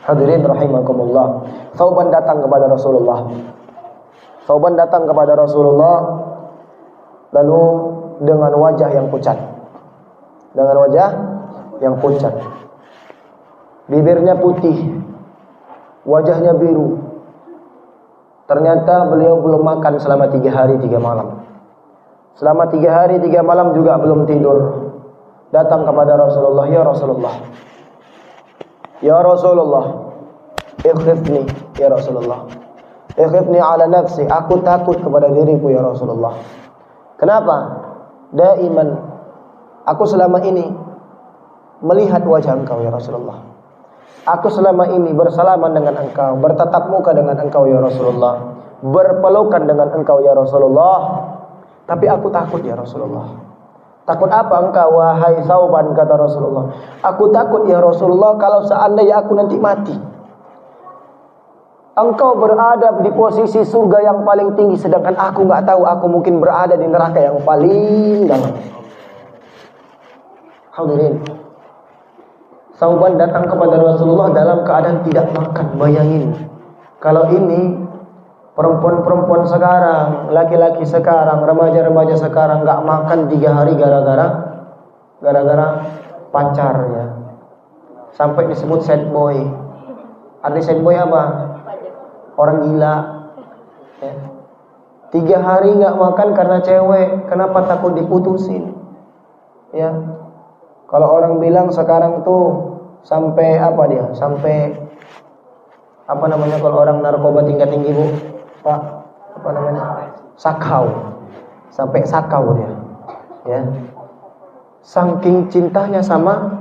Hadirin rahimakumullah. Thauban datang kepada Rasulullah. Thauban datang kepada Rasulullah lalu dengan wajah yang pucat. Dengan wajah yang pucat. Bibirnya putih, wajahnya biru. Ternyata beliau belum makan selama 3 hari 3 malam. Selama 3 hari 3 malam juga belum tidur. Datang kepada Rasulullah, ya Rasulullah, ya Rasulullah, ikhifni ya Rasulullah, ikhifni ala nafsi, aku takut kepada diriku ya Rasulullah. Kenapa? Daiman aku selama ini melihat wajah engkau ya Rasulullah. Aku selama ini bersalaman dengan engkau, bertatap muka dengan engkau ya Rasulullah, berpelukan dengan engkau ya Rasulullah. Tapi aku takut ya Rasulullah. Takut apa engkau wahai Thauban, kata Rasulullah. Aku takut ya Rasulullah kalau seandainya aku nanti mati. Engkau berada di posisi surga yang paling tinggi, sedangkan aku nggak tahu, aku mungkin berada di neraka yang paling dalam. Hadirin, Thauban datang kepada Rasulullah dalam keadaan tidak makan. Bayangin, kalau ini perempuan-perempuan sekarang, laki-laki sekarang, remaja-remaja sekarang nggak makan 3 hari gara-gara pacarnya, sampai disebut sad boy. Arti sad boy apa? Orang gila. Ya. 3 hari nggak makan karena cewek. Kenapa? Takut diputusin. Ya. Kalau orang bilang sekarang tuh sampai apa dia? Sampai apa namanya kalau orang narkoba tinggi-tinggi, Bu? Pak, apa namanya? Sakau. Sampai sakau dia. Ya. Saking cintanya sama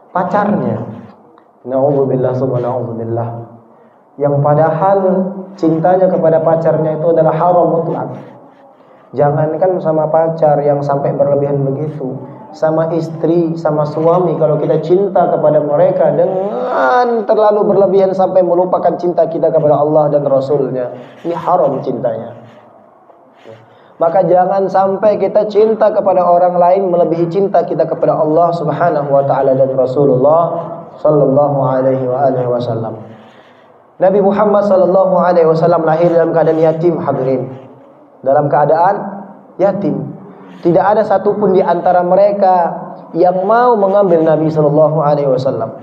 pacarnya. Na'udzubillah subhanallah. Yang padahal cintanya kepada pacarnya itu adalah haram mutlak. Jangankan sama pacar yang sampai berlebihan begitu, sama istri, sama suami, kalau kita cinta kepada mereka dengan terlalu berlebihan sampai melupakan cinta kita kepada Allah dan Rasulnya, ini haram cintanya. Maka jangan sampai kita cinta kepada orang lain melebihi cinta kita kepada Allah Subhanahu wa taala dan Rasulullah sallallahu alaihi wasallam. Nabi Muhammad sallallahu alaihi wasallam lahir dalam keadaan yatim, hadirin. Dalam keadaan yatim. Tidak ada satupun di antara mereka yang mau mengambil Nabi sallallahu alaihi wasallam.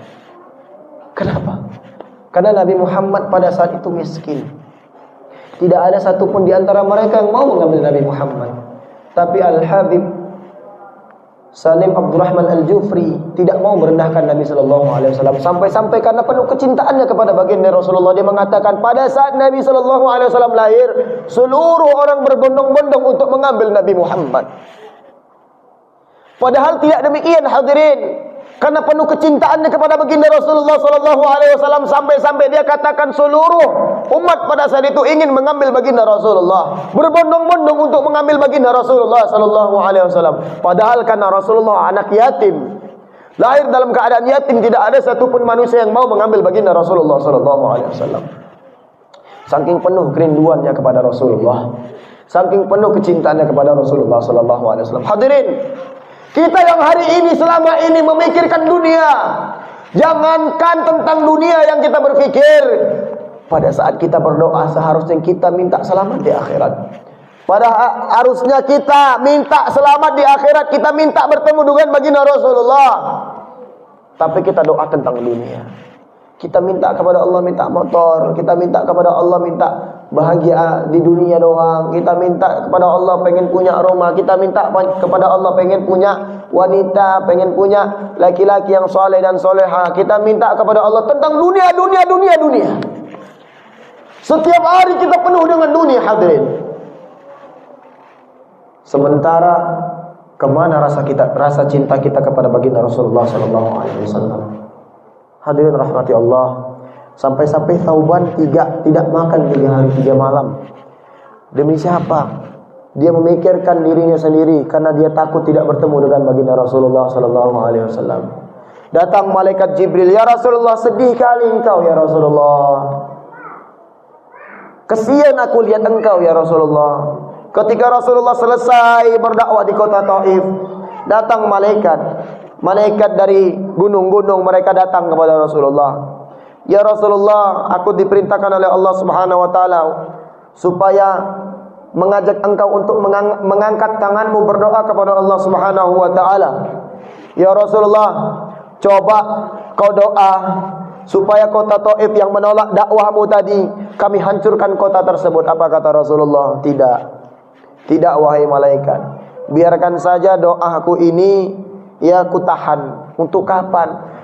Kenapa? Karena Nabi Muhammad pada saat itu miskin. Tidak ada satupun di antara mereka yang mau mengambil Nabi Muhammad. Tapi Al-Habib Salim Abdurrahman Al-Jufri tidak mau merendahkan Nabi sallallahu alaihi wasallam, sampai-sampai karena penuh kecintaannya kepada baginda Rasulullah, dia mengatakan pada saat Nabi sallallahu alaihi wasallam lahir, seluruh orang berbondong-bondong untuk mengambil Nabi Muhammad. Padahal tidak demikian, hadirin. Karena penuh kecintaannya kepada baginda Rasulullah sallallahu alaihi wasallam, sampai-sampai dia katakan seluruh umat pada saat itu ingin mengambil baginda Rasulullah, berbondong-bondong untuk mengambil baginda Rasulullah sallallahu alaihi wasallam. Padahal karena Rasulullah anak yatim, lahir dalam keadaan yatim, tidak ada satupun manusia yang mau mengambil baginda Rasulullah sallallahu alaihi wasallam. Saking penuh kerinduannya kepada Rasulullah, saking penuh kecintaannya kepada Rasulullah sallallahu alaihi wasallam. Hadirin, kita yang hari ini selama ini memikirkan dunia, jangankan tentang dunia yang kita berpikir, pada saat kita berdoa seharusnya kita minta selamat di akhirat. Pada harusnya kita minta selamat di akhirat, kita minta bertemu dengan baginda Rasulullah. Tapi kita doa tentang dunia. Kita minta kepada Allah minta motor, kita minta kepada Allah minta bahagia di dunia doang, kita minta kepada Allah pengen punya rumah, kita minta kepada Allah pengen punya wanita, pengen punya laki-laki yang soleh dan soleha, kita minta kepada Allah tentang dunia. Setiap hari kita penuh dengan dunia, hadirin. Sementara kemana rasa cinta kita kepada baginda Rasulullah sallallahu alaihi wasallam? Hadirin rahmati Allah, sampai-sampai Thauban tidak makan 3 hari 3 malam. Demi siapa? Dia memikirkan dirinya sendiri karena dia takut tidak bertemu dengan baginda Rasulullah sallallahu alaihi wasallam. Datang malaikat Jibril, "Ya Rasulullah, sedih kali engkau ya Rasulullah. Kesian aku lihat engkau ya Rasulullah." Ketika Rasulullah selesai berdakwah di kota Taif, datang malaikat dari gunung-gunung, mereka datang kepada Rasulullah. "Ya Rasulullah, aku diperintahkan oleh Allah Subhanahu wa taala supaya mengajak engkau untuk mengangkat tanganmu berdoa kepada Allah Subhanahu wa taala. Ya Rasulullah, coba kau doa supaya kota Taif yang menolak dakwahmu tadi, kami hancurkan kota tersebut." Apa kata Rasulullah? Tidak. Tidak wahai malaikat. Biarkan saja doaku ini ya ku tahan. Untuk kapan?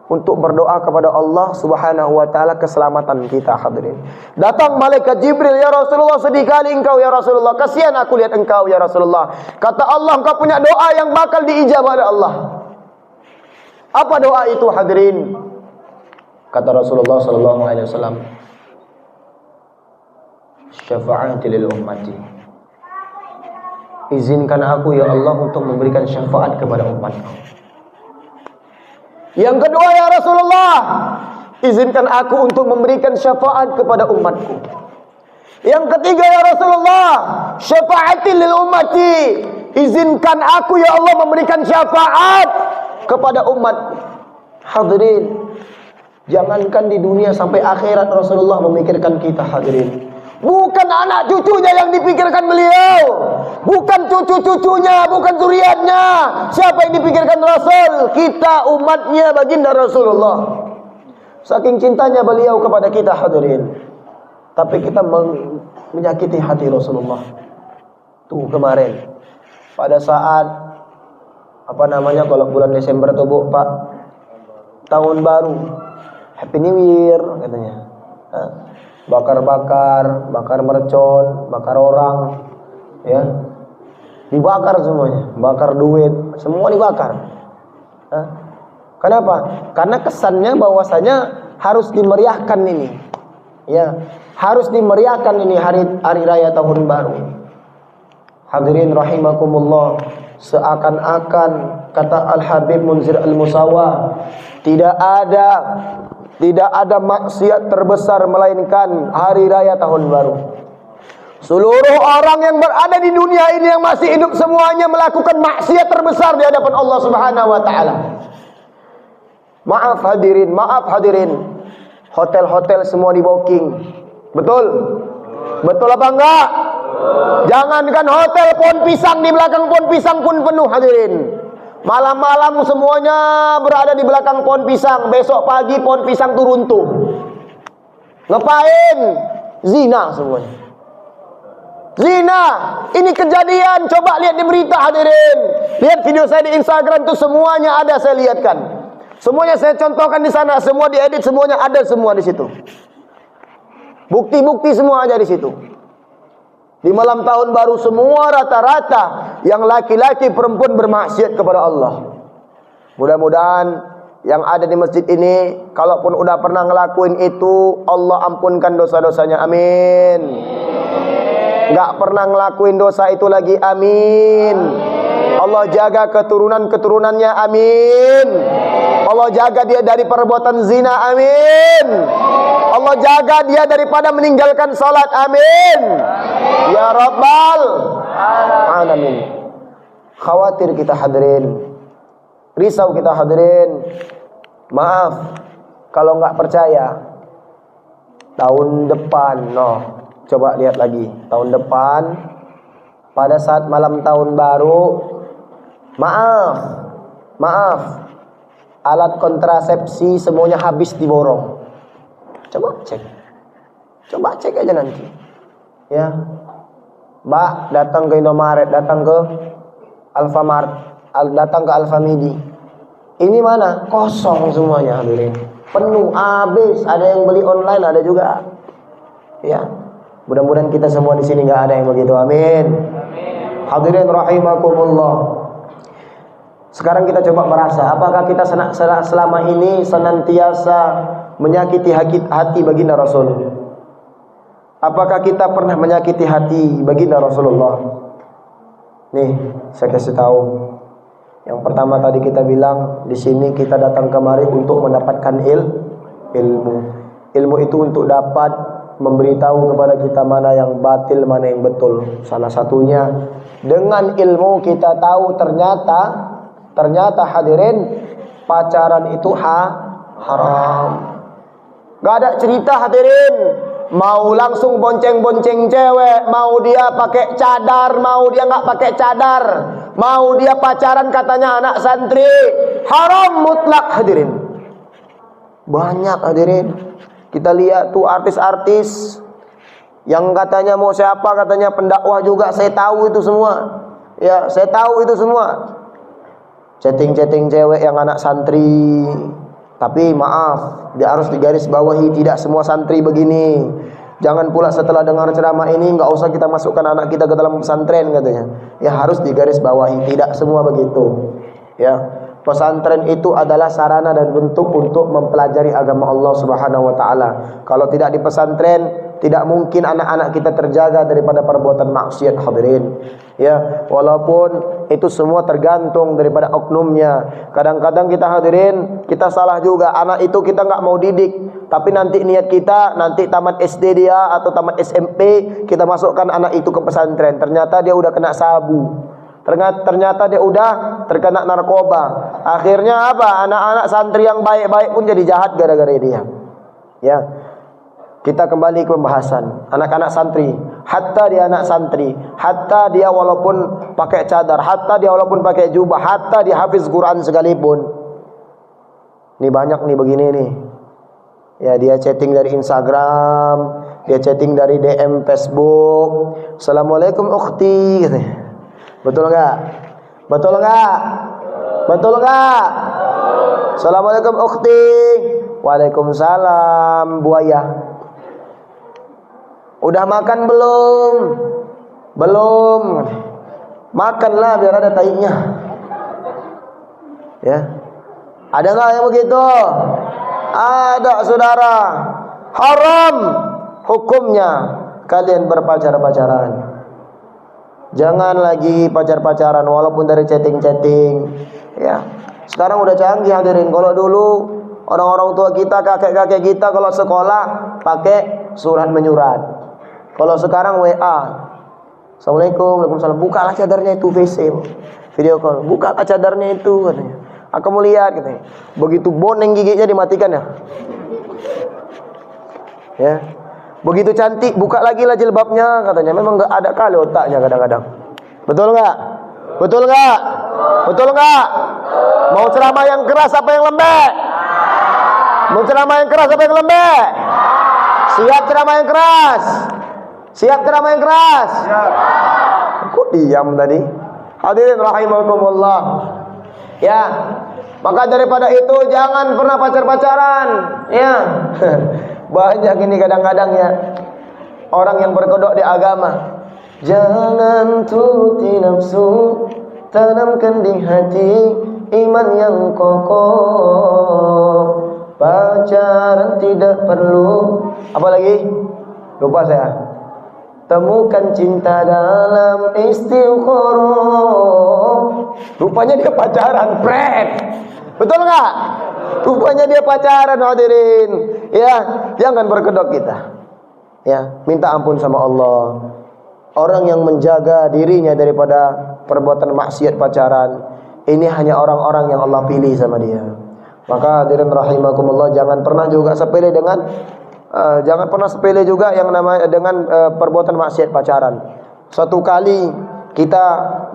Untuk berdoa kepada Allah Subhanahu wa taala keselamatan kita, hadirin. Datang malaikat Jibril, "Ya Rasulullah, sedih kali engkau ya Rasulullah. Kasihan aku lihat engkau ya Rasulullah." Kata Allah, "Engkau punya doa yang bakal diijabah oleh Allah." Apa doa itu, hadirin? Kata Rasulullah sallallahu alaihi wasallam, "Syafa'ati lil ummati." Izinkan aku ya Allah untuk memberikan syafaat kepada umatku. Yang kedua, ya Rasulullah, izinkan aku untuk memberikan syafaat kepada umatku. Yang ketiga, ya Rasulullah, syafa'ati lil ummati. Izinkan aku ya Allah memberikan syafaat kepada umatku. Hadirin, jangankan di dunia, sampai akhirat Rasulullah memikirkan kita, hadirin. Bukan anak cucunya yang dipikirkan beliau, bukan cucu-cucunya, bukan zuriatnya. Siapa yang dipikirkan Rasul? Kita, umatnya baginda Rasulullah. Saking cintanya beliau kepada kita, hadirin. Tapi kita menyakiti hati Rasulullah. Tuh kemarin, pada saat kalau bulan Desember tuh Bu, Pak, tahun baru, Happy New Year katanya. Bakar mercon, bakar orang, ya, dibakar semuanya, bakar duit, semua dibakar. Kenapa? Karena kesannya bahwasanya harus dimeriahkan ini, ya, harus dimeriahkan ini hari raya tahun baru. Hadirin rahimakumullah, seakan-akan kata Al-Habib Munzir Al-Musawa, tidak ada maksiat terbesar melainkan hari raya tahun baru. Seluruh orang yang berada di dunia ini yang masih hidup semuanya melakukan maksiat terbesar di hadapan Allah Subhanahu wa taala. Maaf hadirin. Hotel-hotel semua di booking. Betul? Betul apa enggak? Jangankan hotel, pohon pisang di belakang pohon pisang pun penuh, hadirin. Malam-malam semuanya berada di belakang pohon pisang. Besok pagi pohon pisang itu runtuh. Ngapain? Zina semuanya. Zina. Ini kejadian. Coba lihat di berita, hadirin. Lihat video saya di Instagram itu, semuanya ada saya lihatkan. Semuanya saya contohkan di sana. Semua diedit, semuanya ada semua di situ. Bukti-bukti semua ada di situ. Di malam tahun baru semua rata-rata yang laki-laki perempuan bermaksiat kepada Allah. Mudah-mudahan yang ada di masjid ini, kalaupun udah pernah ngelakuin itu, Allah ampunkan dosa-dosanya, amin. Gak pernah ngelakuin dosa itu lagi, amin. Allah jaga keturunan-keturunannya, amin. Allah jaga dia dari perbuatan zina, amin. Allah jaga dia daripada meninggalkan salat, amin. Ya Rabbal Alamin. Khawatir kita, hadirin. Risau kita, hadirin. Maaf kalau nggak percaya. Tahun depan, coba lihat lagi. Tahun depan, pada saat malam tahun baru, maaf, alat kontrasepsi semuanya habis diborong. Coba cek aja nanti, ya. Mbak, datang ke Indomaret, datang ke Alfamart, datang ke Alfamidi. Ini mana? Kosong semuanya, hadirin. Penuh, habis. Ada yang beli online, ada juga. Ya. Mudah-mudahan kita semua di sini nggak ada yang begitu. Amin. Hadirin rahimakumullah. Sekarang kita coba merasa, apakah kita selama ini senantiasa menyakiti hati baginda Rasul? Apakah kita pernah menyakiti hati baginda Rasulullah? Nih, saya kasih tahu. Yang pertama tadi kita bilang, di sini kita datang kemari untuk mendapatkan ilmu. Ilmu itu untuk dapat memberitahu kepada kita mana yang batil, mana yang betul. Salah satunya dengan ilmu kita tahu ternyata hadirin, pacaran itu haram. Gak ada cerita hadirin. Mau langsung bonceng-bonceng cewek, mau dia pakai cadar, mau dia nggak pakai cadar, mau dia pacaran katanya anak santri, haram mutlak hadirin. Banyak hadirin. Kita lihat tuh artis-artis yang katanya mau siapa, katanya pendakwah juga, saya tahu itu semua. Ya, saya tahu itu semua. Chatting-chatting cewek yang anak santri. Tapi maaf, dia harus digaris bawahi, tidak semua santri begini. Jangan pula setelah dengar ceramah ini nggak usah kita masukkan anak kita ke dalam pesantren katanya. Ya harus digaris bawahi, tidak semua begitu. Ya, pesantren itu adalah sarana dan bentuk untuk mempelajari agama Allah Subhanahu wa taala. Kalau tidak di pesantren, tidak mungkin anak-anak kita terjaga daripada perbuatan maksiat hadirin. Ya, walaupun itu semua tergantung daripada oknumnya. Kadang-kadang kita hadirin, kita salah juga. Anak itu kita nggak mau didik, tapi nanti niat kita nanti tamat SD dia atau tamat SMP, kita masukkan anak itu ke pesantren. Ternyata dia udah kena sabu. Ternyata dia udah terkena narkoba. Akhirnya apa? Anak-anak santri yang baik-baik pun jadi jahat gara-gara dia. Ya. Kita kembali ke pembahasan anak-anak santri. Hatta dia anak santri, hatta dia walaupun pakai cadar, hatta dia walaupun pakai jubah, hatta dia hafiz Quran sekalipun. Ini banyak nih begini nih. Ya, dia chatting dari Instagram, dia chatting dari DM Facebook. Assalamualaikum ukhti. Betul enggak? Betul enggak? Betul enggak? Assalamualaikum ukhti. Waalaikumsalam buaya. Udah makan belum? Belum. Makanlah biar ada taiknya. Ya. Ada enggak yang begitu? Ada saudara. Haram hukumnya kalian berpacar-pacaran. Jangan lagi pacar-pacaran walaupun dari chatting-chatting. Ya. Sekarang udah canggih hadirin. Kalau dulu orang-orang tua kita, kakek-kakek kita kalau sekolah pakai surat menyurat. Kalau sekarang WA. Assalamualaikum, waalaikumsalam. Bukalah cadarnya itu VC. Video call. Bukalah cadarnya itu katanya. Aku mau lihat katanya. Begitu boneng giginya dimatikan ya. Ya. Begitu cantik, buka lagi lah jilbabnya katanya. Memang enggak ada kali otaknya kadang-kadang. Betul enggak? Betul enggak? Betul enggak? Mau ceramah yang keras apa yang lembek? Mau ceramah yang keras apa yang lembek? Siap ceramah yang keras? Siap ceramah yang keras? Siap. Kok diam tadi? Hadirin rahimakumullah. Ya, maka daripada itu jangan pernah pacar-pacaran. Ya. Banyak ini kadang-kadang ya orang yang berkodok di agama. Jangan turuti nafsu, tanamkan di hati iman yang kokoh. Pacaran tidak perlu. Apa lagi? Lupa saya. Temukan cinta dalam istiqoroh. Rupanya dia pacaran, pret. Betul nggak? Rupanya dia pacaran hadirin. Ya, jangan berkedok kita. Ya, minta ampun sama Allah. Orang yang menjaga dirinya daripada perbuatan maksiat pacaran, ini hanya orang-orang yang Allah pilih sama dia. Maka hadirin rahimakumullah, jangan pernah juga sepele dengan jangan pernah sepele juga yang namanya dengan perbuatan maksiat pacaran. Suatu kali kita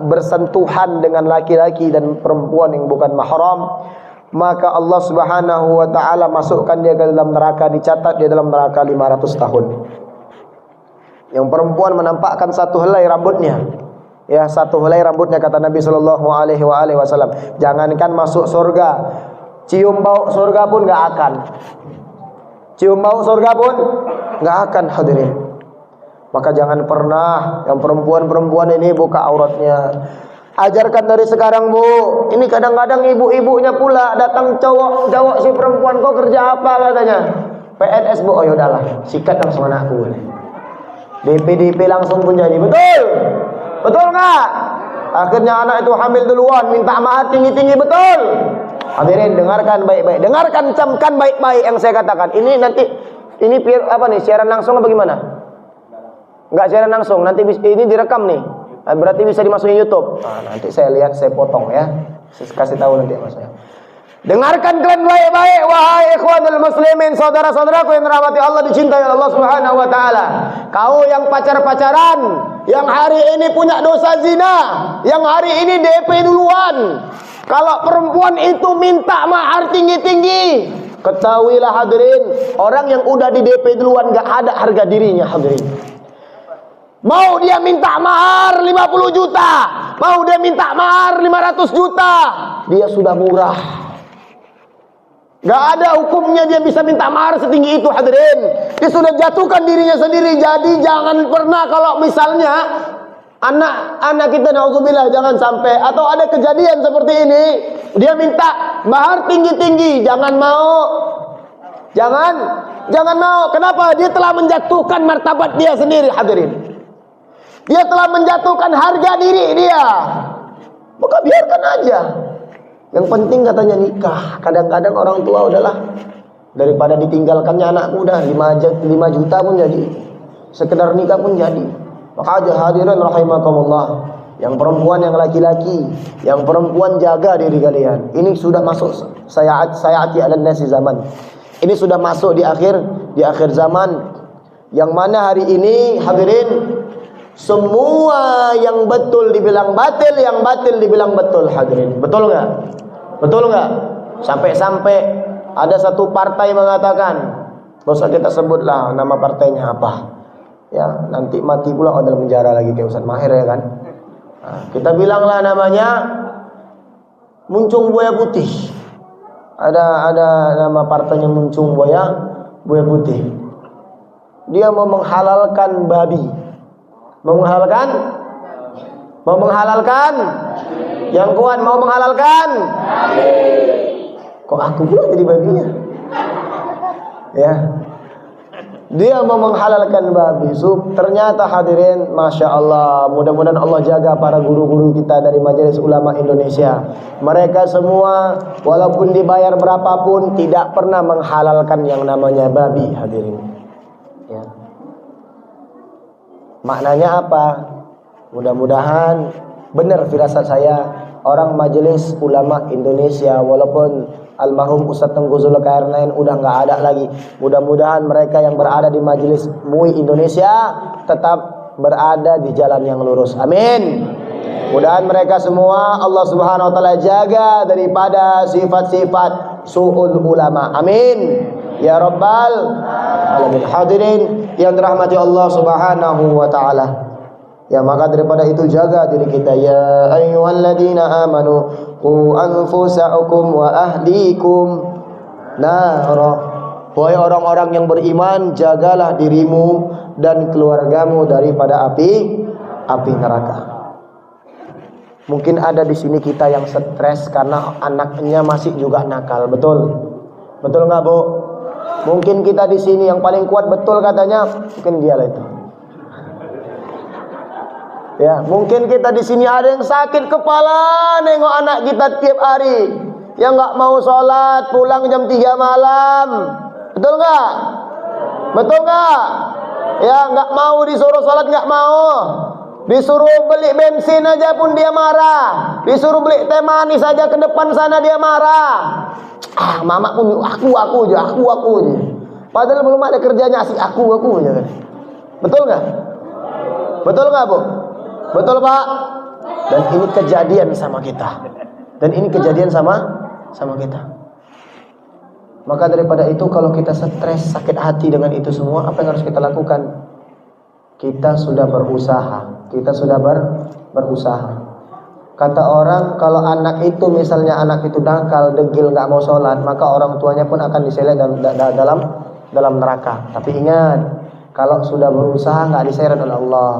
bersentuhan dengan laki-laki dan perempuan yang bukan mahram, maka Allah Subhanahu wa taala masukkan dia ke dalam neraka, dicatat dia dalam neraka 500 tahun. Yang perempuan menampakkan satu helai rambutnya. Ya, satu helai rambutnya kata Nabi sallallahu alaihi wasallam. Jangankan masuk surga, cium bau surga pun enggak akan. Cium bau surga pun enggak akan hadirin. Maka jangan pernah yang perempuan-perempuan ini buka auratnya. Ajarkan dari sekarang, Bu. Ini kadang-kadang ibu-ibunya pula datang cowok si perempuan, kau kerja apa katanya? PNS, Bu. Oh yaudahlah, sikat langsung anakku. DP langsung pun jadi. Betul? Betul enggak? Akhirnya anak itu hamil duluan, minta mahar tinggi-tinggi, betul? Hadirin dengarkan baik-baik. Dengarkan, camkan baik-baik yang saya katakan. Ini nanti apa nih? Siaran langsung apa gimana? Enggak siaran langsung, nanti ini direkam nih. Berarti bisa dimasukin YouTube. Nah, nanti saya lihat, saya potong ya. Saya kasih tahu nanti Mas. Dengarkan kalian baik-baik wahai ikhwanul muslimin, saudara-saudaraku yang dirahmati Allah, dicintai Allah Subhanahu wa taala. Kau yang pacar-pacaran, yang hari ini punya dosa zina, yang hari ini DP duluan. Kalau perempuan itu minta mahar tinggi-tinggi, ketahuilah hadirin, orang yang udah di DP duluan gak ada harga dirinya hadirin. Mau dia minta mahar 50 juta, mau dia minta mahar 500 juta, dia sudah murah. Gak ada hukumnya dia bisa minta mahar setinggi itu hadirin. Dia sudah jatuhkan dirinya sendiri. Jadi jangan pernah kalau misalnya anak kita naudzubillah jangan sampai, atau ada kejadian seperti ini, dia minta mahar tinggi-tinggi, jangan mau. Jangan mau. Kenapa? Dia telah menjatuhkan martabat dia sendiri hadirin. Dia telah menjatuhkan harga diri dia. Maka biarkan aja. Yang penting katanya nikah. Kadang-kadang orang tua udahlah, daripada ditinggalkannya anakku udah 5 juta pun jadi, sekedar nikah pun jadi. Maka aja hadirin rahimakumullah, yang perempuan, yang laki-laki, yang perempuan jaga diri kalian. Ini sudah masuk sayati ala nasi zaman. Ini sudah masuk di akhir zaman, yang mana hari ini hadirin semua yang betul dibilang batil, yang batil dibilang betul hadirin. Betul nggak? Betul nggak? Sampai-sampai ada satu partai mengatakan, nggak usah kita sebutlah nama partainya apa, ya nanti mati pula kalau dalam penjara lagi kayak Ustaz Mahir ya kan. Nah, kita bilanglah namanya Muncung Buaya Putih. Ada nama partainya Muncung Buaya Putih. Dia mau menghalalkan babi. Mau menghalalkan yang kuat, mau menghalalkan. Kok aku pula jadi babinya? Ya, dia mau menghalalkan babi. Ternyata hadirin, masya Allah, mudah-mudahan Allah jaga para guru-guru kita dari Majelis Ulama Indonesia. Mereka semua walaupun dibayar berapapun tidak pernah menghalalkan yang namanya babi hadirin. Ya. Maknanya apa? Mudah-mudahan benar firasat saya, orang Majelis Ulama Indonesia, walaupun almarhum Ustaz Tengku Zulkarnain udah nggak ada lagi, mudah-mudahan mereka yang berada di Majelis MUI Indonesia tetap berada di jalan yang lurus. Amin. Mudahan mereka semua Allah Subhanahu wa taala jaga daripada sifat-sifat su'ul ulama. Amin. Ya Rabbal alamin. Hadirin yang dirahmati Allah Subhanahu wa taala. Ya, maka daripada itu jaga diri kita. Ya ayyuhalladzina amanu qu anfusakum wa ahlikum nara. Wahai orang-orang yang beriman, jagalah dirimu dan keluargamu daripada api neraka. Mungkin ada di sini kita yang stres karena anaknya masih juga nakal. Betul? Betul nggak, Bu? Mungkin kita di sini yang paling kuat betul katanya, mungkin dialah itu. Ya, mungkin kita di sini ada yang sakit kepala nengok anak kita tiap hari, yang nggak mau sholat, pulang jam 3 malam. Betul nggak? Betul nggak? Ya, nggak mau disuruh sholat, nggak mau. Disuruh beli bensin aja pun dia marah. Disuruh beli teh manis aja ke depan sana dia marah. Mama pun aku aja. Padahal belum ada kerjanya, asik aku aja. Betul nggak? Betul nggak, Bu? Betul, Pak? Dan ini kejadian sama kita. Dan ini kejadian sama kita. Maka daripada itu, kalau kita stres, sakit hati dengan itu semua, apa yang harus kita lakukan? Kita sudah berusaha. Berusaha. Kata orang, kalau anak itu misalnya anak itu nakal, degil, nggak mau sholat, maka orang tuanya pun akan diseret dalam neraka. Tapi ingat, kalau sudah berusaha nggak diseret oleh Allah.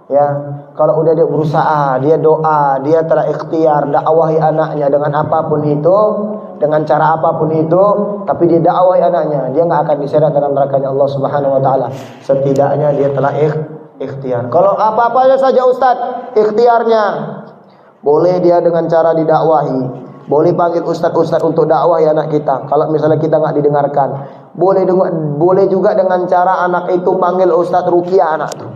Ya, kalau udah dia berusaha, dia doa, dia telah ikhtiar dakwahi anaknya dengan apapun itu, dengan cara apapun itu, tapi dia dakwahi anaknya, dia nggak akan diseret dalam nerakanya Allah Subhanahu wa taala. Setidaknya dia telah ikhtiar. Kalau apa-apa saja Ustadz, ikhtiarnya boleh dia dengan cara didakwahi, boleh panggil ustadz untuk dakwahi anak kita. Kalau misalnya kita nggak didengarkan, boleh juga dengan cara anak itu panggil ustadz ruqyah anak itu.